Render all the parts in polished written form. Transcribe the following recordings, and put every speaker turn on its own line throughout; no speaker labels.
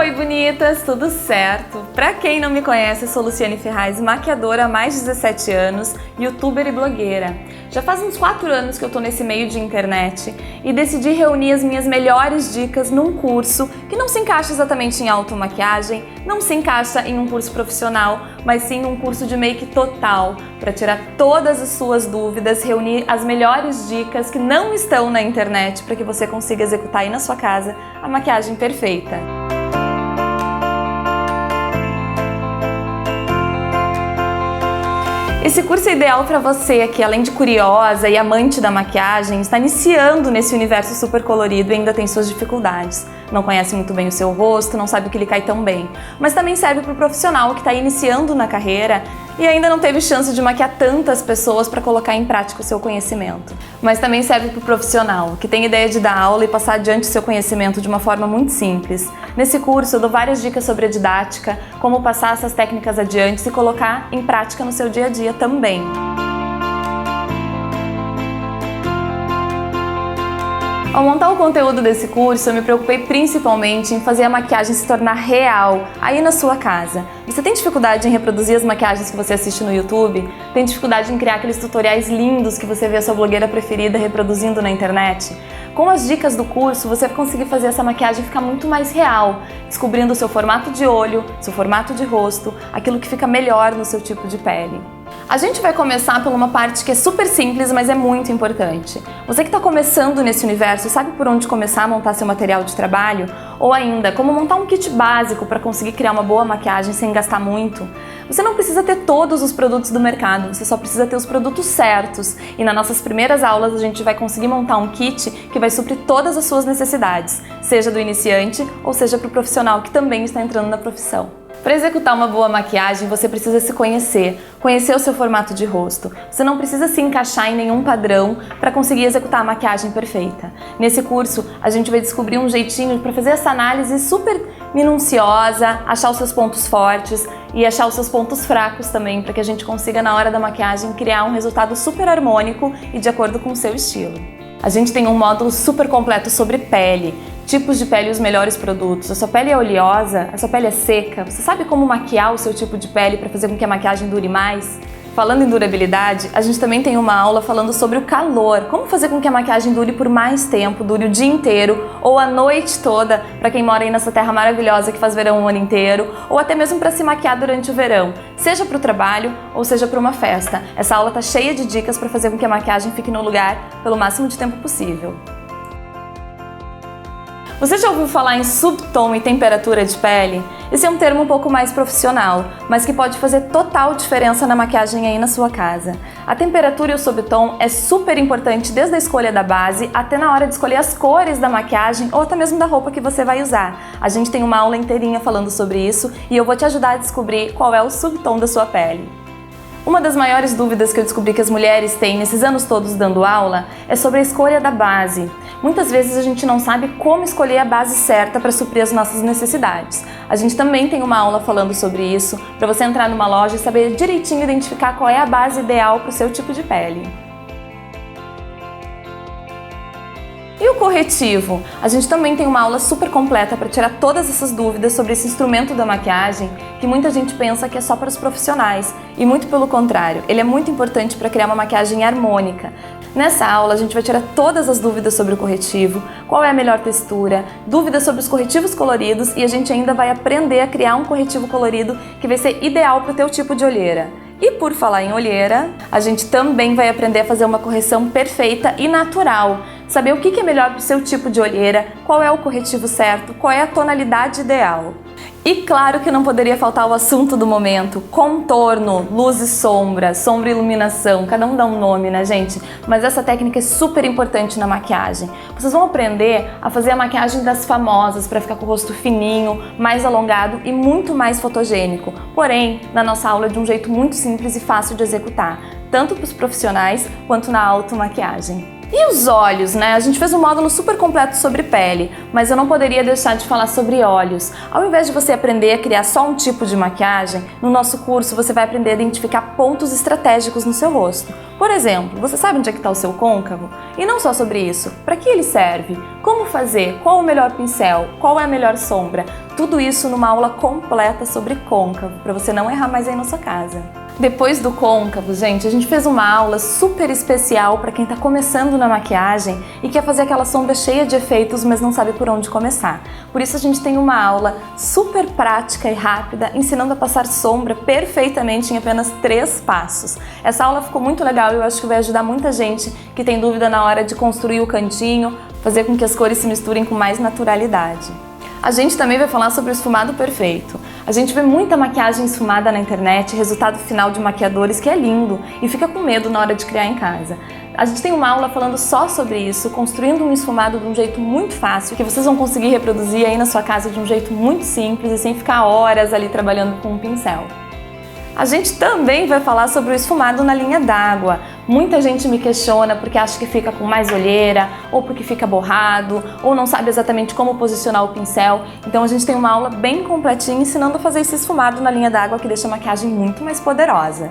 Oi, bonitas, tudo certo? Pra quem não me conhece, eu sou Luciane Ferraz, maquiadora há mais de 17 anos, youtuber e blogueira. Já faz uns 4 anos que eu tô nesse meio de internet e decidi reunir as minhas melhores dicas num curso que não se encaixa exatamente em automaquiagem, não se encaixa em um curso profissional, mas sim num curso de make total, para tirar todas as suas dúvidas, reunir as melhores dicas que não estão na internet para que você consiga executar aí na sua casa a maquiagem perfeita. Esse curso é ideal para você que, além de curiosa e amante da maquiagem, está iniciando nesse universo super colorido e ainda tem suas dificuldades. Não conhece muito bem o seu rosto, não sabe o que lhe cai tão bem. Mas também serve para o profissional que está iniciando na carreira e ainda não teve chance de maquiar tantas pessoas para colocar em prática o seu conhecimento. Mas também serve para o profissional que tem ideia de dar aula e passar adiante o seu conhecimento de uma forma muito simples. Nesse curso eu dou várias dicas sobre a didática, como passar essas técnicas adiante e colocar em prática no seu dia a dia também. Ao montar o conteúdo desse curso, eu me preocupei principalmente em fazer a maquiagem se tornar real, aí na sua casa. Você tem dificuldade em reproduzir as maquiagens que você assiste no YouTube? Tem dificuldade em criar aqueles tutoriais lindos que você vê a sua blogueira preferida reproduzindo na internet? Com as dicas do curso, você vai conseguir fazer essa maquiagem ficar muito mais real, descobrindo o seu formato de olho, seu formato de rosto, aquilo que fica melhor no seu tipo de pele. A gente vai começar por uma parte que é super simples, mas é muito importante. Você que está começando nesse universo, sabe por onde começar a montar seu material de trabalho? Ou ainda, como montar um kit básico para conseguir criar uma boa maquiagem sem gastar muito? Você não precisa ter todos os produtos do mercado, você só precisa ter os produtos certos. E nas nossas primeiras aulas a gente vai conseguir montar um kit que vai suprir todas as suas necessidades, seja do iniciante ou seja para o profissional que também está entrando na profissão. Para executar uma boa maquiagem, você precisa se conhecer o seu formato de rosto. Você não precisa se encaixar em nenhum padrão para conseguir executar a maquiagem perfeita. Nesse curso, a gente vai descobrir um jeitinho para fazer essa análise super minuciosa, achar os seus pontos fortes e achar os seus pontos fracos também, para que a gente consiga, na hora da maquiagem, criar um resultado super harmônico e de acordo com o seu estilo. A gente tem um módulo super completo sobre pele, tipos de pele e os melhores produtos. A sua pele é oleosa, a sua pele é seca, você sabe como maquiar o seu tipo de pele para fazer com que a maquiagem dure mais? Falando em durabilidade, a gente também tem uma aula falando sobre o calor, como fazer com que a maquiagem dure por mais tempo, dure o dia inteiro ou a noite toda, para quem mora aí nessa terra maravilhosa que faz verão o ano inteiro, ou até mesmo para se maquiar durante o verão, seja para o trabalho ou seja para uma festa. Essa aula tá cheia de dicas para fazer com que a maquiagem fique no lugar pelo máximo de tempo possível. Você já ouviu falar em subtom e temperatura de pele? Esse é um termo um pouco mais profissional, mas que pode fazer total diferença na maquiagem aí na sua casa. A temperatura e o subtom é super importante desde a escolha da base até na hora de escolher as cores da maquiagem ou até mesmo da roupa que você vai usar. A gente tem uma aula inteirinha falando sobre isso e eu vou te ajudar a descobrir qual é o subtom da sua pele. Uma das maiores dúvidas que eu descobri que as mulheres têm nesses anos todos dando aula é sobre a escolha da base. Muitas vezes a gente não sabe como escolher a base certa para suprir as nossas necessidades. A gente também tem uma aula falando sobre isso, para você entrar numa loja e saber direitinho identificar qual é a base ideal para o seu tipo de pele. E o corretivo? A gente também tem uma aula super completa para tirar todas essas dúvidas sobre esse instrumento da maquiagem que muita gente pensa que é só para os profissionais. E muito pelo contrário, ele é muito importante para criar uma maquiagem harmônica. Nessa aula a gente vai tirar todas as dúvidas sobre o corretivo, qual é a melhor textura, dúvidas sobre os corretivos coloridos e a gente ainda vai aprender a criar um corretivo colorido que vai ser ideal para o teu tipo de olheira. E por falar em olheira, a gente também vai aprender a fazer uma correção perfeita e natural. Saber o que é melhor para o seu tipo de olheira, qual é o corretivo certo, qual é a tonalidade ideal. E claro que não poderia faltar o assunto do momento, contorno, luz e sombra, sombra e iluminação, cada um dá um nome, né, gente? Mas essa técnica é super importante na maquiagem. Vocês vão aprender a fazer a maquiagem das famosas para ficar com o rosto fininho, mais alongado e muito mais fotogênico. Porém, na nossa aula é de um jeito muito simples e fácil de executar, tanto para os profissionais quanto na automaquiagem. E os olhos, né? A gente fez um módulo super completo sobre pele, mas eu não poderia deixar de falar sobre olhos. Ao invés de você aprender a criar só um tipo de maquiagem, no nosso curso você vai aprender a identificar pontos estratégicos no seu rosto. Por exemplo, você sabe onde é que está o seu côncavo? E não só sobre isso, para que ele serve? Como fazer? Qual o melhor pincel? Qual é a melhor sombra? Tudo isso numa aula completa sobre côncavo, para você não errar mais aí na sua casa. Depois do côncavo, gente, a gente fez uma aula super especial para quem está começando na maquiagem e quer fazer aquela sombra cheia de efeitos, mas não sabe por onde começar. Por isso a gente tem uma aula super prática e rápida, ensinando a passar sombra perfeitamente em apenas 3 passos. Essa aula ficou muito legal e eu acho que vai ajudar muita gente que tem dúvida na hora de construir o cantinho, fazer com que as cores se misturem com mais naturalidade. A gente também vai falar sobre o esfumado perfeito. A gente vê muita maquiagem esfumada na internet, resultado final de maquiadores que é lindo e fica com medo na hora de criar em casa. A gente tem uma aula falando só sobre isso, construindo um esfumado de um jeito muito fácil, que vocês vão conseguir reproduzir aí na sua casa de um jeito muito simples e sem ficar horas ali trabalhando com um pincel. A gente também vai falar sobre o esfumado na linha d'água. Muita gente me questiona porque acha que fica com mais olheira, ou porque fica borrado, ou não sabe exatamente como posicionar o pincel. Então a gente tem uma aula bem completinha ensinando a fazer esse esfumado na linha d'água que deixa a maquiagem muito mais poderosa.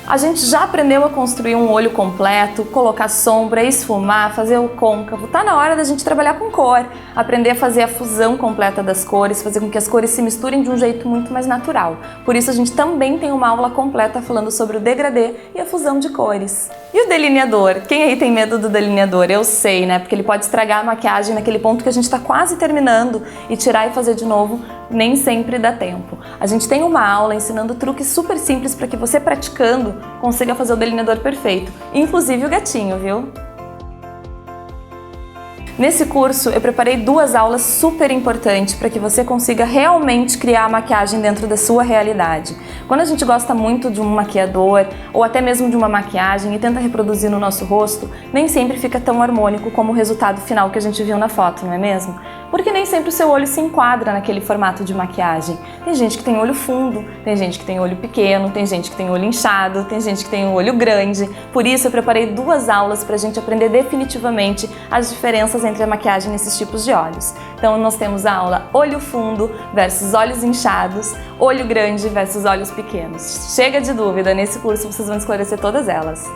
A gente já aprendeu a construir um olho completo, colocar sombra, esfumar, fazer o côncavo. Tá na hora da gente trabalhar com cor, aprender a fazer a fusão completa das cores, fazer com que as cores se misturem de um jeito muito mais natural. Por isso a gente também tem uma aula completa falando sobre o degradê e a fusão de cores. E o delineador? Quem aí tem medo do delineador? Eu sei, né? Porque ele pode estragar a maquiagem naquele ponto que a gente tá quase terminando e tirar e fazer de novo nem sempre dá tempo. A gente tem uma aula ensinando truques super simples para que você praticando consiga fazer o delineador perfeito, inclusive o gatinho, viu? Nesse curso eu preparei 2 aulas super importantes para que você consiga realmente criar a maquiagem dentro da sua realidade. Quando a gente gosta muito de um maquiador ou até mesmo de uma maquiagem e tenta reproduzir no nosso rosto, nem sempre fica tão harmônico como o resultado final que a gente viu na foto, não é mesmo? Porque nem sempre o seu olho se enquadra naquele formato de maquiagem. Tem gente que tem olho fundo, tem gente que tem olho pequeno, tem gente que tem olho inchado, tem gente que tem um olho grande. Por isso eu preparei 2 aulas para a gente aprender definitivamente as diferenças entre a maquiagem nesses tipos de olhos. Então nós temos a aula olho fundo versus olhos inchados, olho grande versus olhos pequenos. Chega de dúvida, nesse curso vocês vão esclarecer todas elas.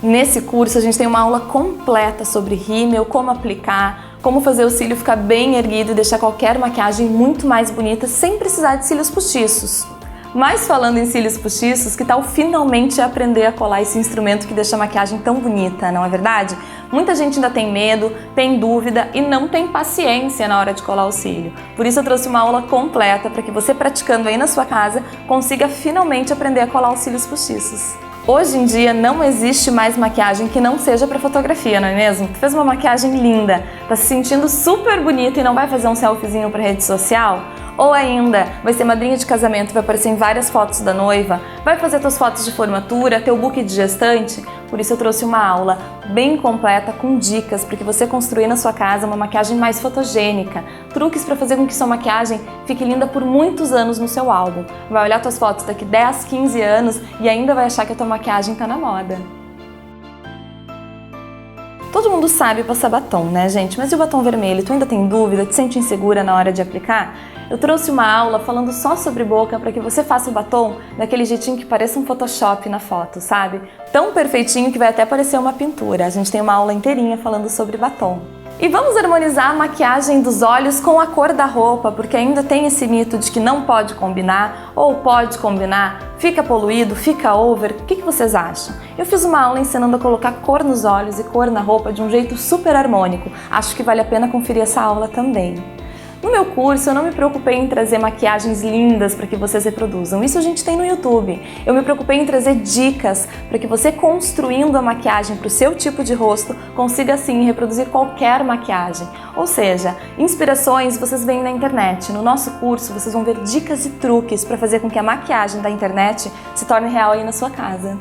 Nesse curso a gente tem uma aula completa sobre rímel, como aplicar, como fazer o cílio ficar bem erguido e deixar qualquer maquiagem muito mais bonita sem precisar de cílios postiços. Mas falando em cílios postiços, que tal finalmente aprender a colar esse instrumento que deixa a maquiagem tão bonita, não é verdade? Muita gente ainda tem medo, tem dúvida e não tem paciência na hora de colar o cílio. Por isso eu trouxe uma aula completa para que você, praticando aí na sua casa, consiga finalmente aprender a colar os cílios postiços. Hoje em dia não existe mais maquiagem que não seja para fotografia, não é mesmo? Tu fez uma maquiagem linda, tá se sentindo super bonita e não vai fazer um selfiezinho para rede social? Ou ainda, vai ser madrinha de casamento, vai aparecer em várias fotos da noiva, vai fazer tuas fotos de formatura, teu book de gestante? Por isso eu trouxe uma aula bem completa com dicas para que você construir na sua casa uma maquiagem mais fotogênica, truques para fazer com que sua maquiagem fique linda por muitos anos no seu álbum. Vai olhar tuas fotos daqui 10, 15 anos e ainda vai achar que a tua maquiagem tá na moda. Todo mundo sabe passar batom, né, gente? Mas e o batom vermelho? Tu ainda tem dúvida? Te sente insegura na hora de aplicar? Eu trouxe uma aula falando só sobre boca para que você faça o batom daquele jeitinho que pareça um Photoshop na foto, sabe? Tão perfeitinho que vai até parecer uma pintura. A gente tem uma aula inteirinha falando sobre batom. E vamos harmonizar a maquiagem dos olhos com a cor da roupa, porque ainda tem esse mito de que não pode combinar, ou pode combinar, fica poluído, fica over. O que vocês acham? Eu fiz uma aula ensinando a colocar cor nos olhos e cor na roupa de um jeito super harmônico. Acho que vale a pena conferir essa aula também. No meu curso, eu não me preocupei em trazer maquiagens lindas para que vocês reproduzam. Isso a gente tem no YouTube. Eu me preocupei em trazer dicas para que você, construindo a maquiagem para o seu tipo de rosto, consiga assim reproduzir qualquer maquiagem. Ou seja, inspirações vocês veem na internet. No nosso curso, vocês vão ver dicas e truques para fazer com que a maquiagem da internet se torne real aí na sua casa.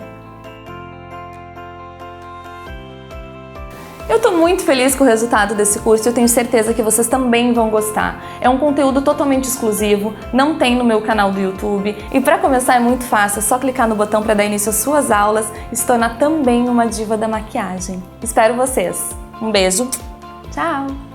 Eu tô muito feliz com o resultado desse curso e eu tenho certeza que vocês também vão gostar. É um conteúdo totalmente exclusivo, não tem no meu canal do YouTube e para começar é muito fácil, é só clicar no botão para dar início às suas aulas e se tornar também uma diva da maquiagem. Espero vocês. Um beijo, tchau!